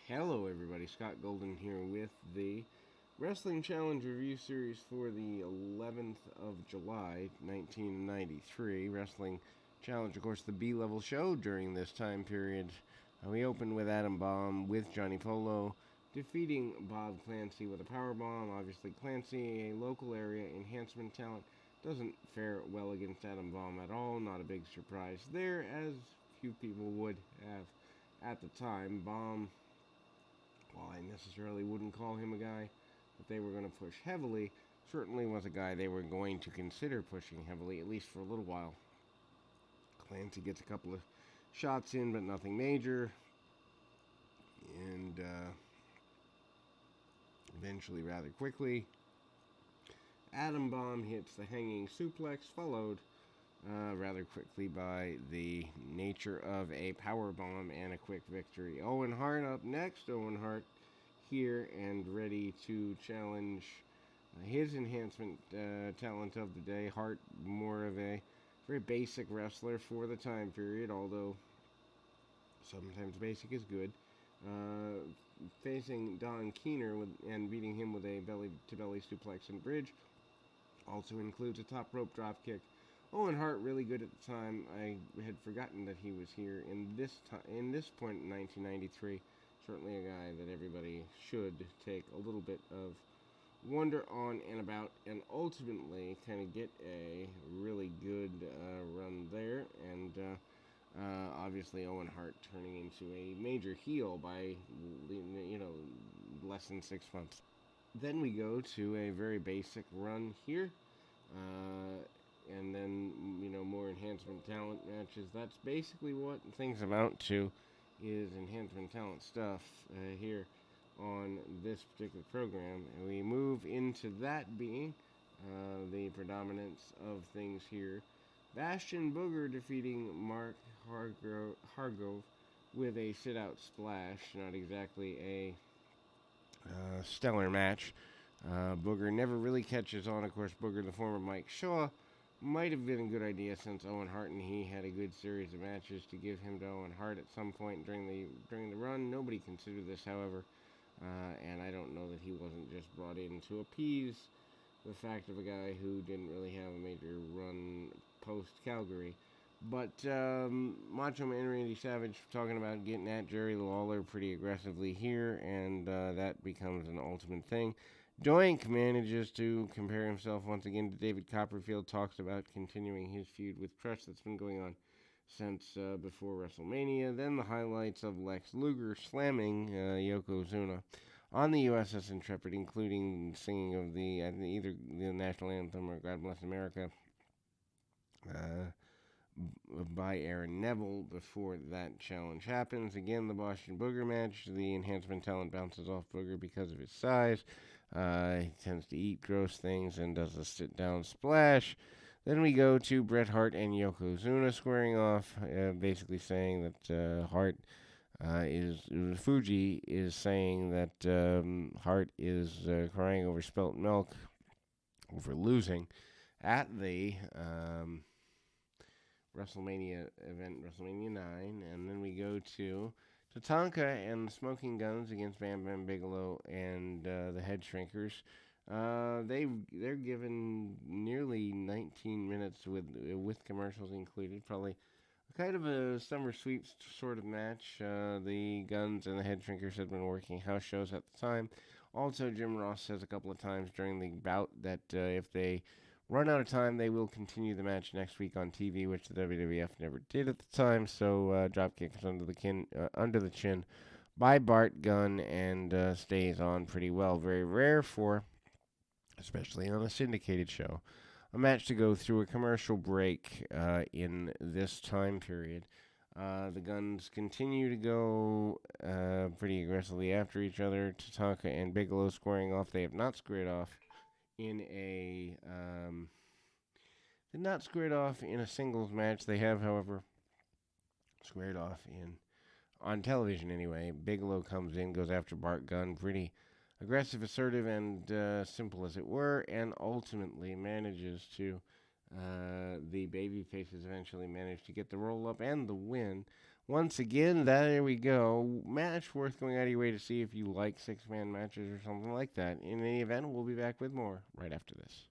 Hello, everybody. Scott Golden here with the Wrestling Challenge Review Series for the 11th of July, 1993. Wrestling Challenge, of course, the B-level show during this time period. We opened with Adam Bomb with Johnny Polo defeating Bob Clancy with a power bomb. Obviously, Clancy, a local area enhancement talent, doesn't fare well against Adam Bomb at all. Not a big surprise there, as few people would have at the time. Bomb, while I necessarily wouldn't call him a guy that they were going to push heavily, certainly was a guy they were going to consider pushing heavily, at least for a little while. Clancy gets a couple of shots in, but nothing major, and eventually, rather quickly, Adam Bomb hits the hanging suplex, followed rather quickly by the nature of a power bomb and a quick victory. Owen Hart up next. Owen Hart here and ready to challenge his enhancement talent of the day. Hart, more of a very basic wrestler for the time period, although sometimes basic is good. Uh, Facing Don Keener and beating him with a belly-to-belly suplex and bridge. Also includes a top rope drop kick. Owen Hart really good at the time. I had forgotten that he was here in this point in 1993. Certainly a guy that everybody should take a little bit of wonder on and about, and ultimately kind of get a really good run there. And obviously Owen Hart turning into a major heel by less than 6 months. Then we go to a very basic run here. Uh, and then more enhancement talent matches. That's basically what things amount to, is enhancement talent stuff here on this particular program. And we move into that being the predominance of things here. Bastion Booger defeating Mark Hargrove with a sit-out splash. Not exactly a stellar match. Booger never really catches on. Of course, Booger, the former Mike Shaw, might have been a good idea since Owen Hart and he had a good series of matches to give him to Owen Hart at some point during the run. Nobody considered this, however, and I don't know that he wasn't just brought in to appease the fact of a guy who didn't really have a major run post Calgary. But Macho Man Randy Savage talking about getting at Jerry Lawler pretty aggressively here, and that becomes an ultimate thing. Doink manages to compare himself once again to David Copperfield, talks about continuing his feud with Crush that's been going on since before WrestleMania. Then the highlights of Lex Luger slamming Yokozuna on the USS Intrepid, including singing of either the national anthem or God Bless America uh, by Aaron Neville before that challenge happens. Again, the Boston Booger match. The enhancement talent bounces off Booger because of his size. He tends to eat gross things and does a sit-down splash. Then we go to Bret Hart and Yokozuna squaring off, basically saying that Hart Fuji is saying that Hart is crying over spilt milk, over losing at the WrestleMania event, WrestleMania 9, and then we go to Tatanka and the Smoking Guns against Bam Bam Bigelow and the Head Shrinkers. They're given nearly 19 minutes with commercials included, probably kind of a summer sweeps sort of match. The Guns and the Head Shrinkers had been working house shows at the time. Also, Jim Ross says a couple of times during the bout that if they run out of time, they will continue the match next week on TV, which the WWF never did at the time. So dropkick is under the chin by Bart Gunn and stays on pretty well. Very rare for, especially on a syndicated show, a match to go through a commercial break in this time period. The Guns continue to go pretty aggressively after each other. Tatanka and Bigelow squaring off. They have not squared off in a did not squared off in a singles match. They have, however, squared off on television anyway. Bigelow comes in, goes after Bart Gunn, pretty aggressive, assertive, and simple as it were, and ultimately manages to the baby faces eventually manage to get the roll up and the win once again, there we go. Match worth going out of your way to see if you like six-man matches or something like that. In any event, we'll be back with more right after this.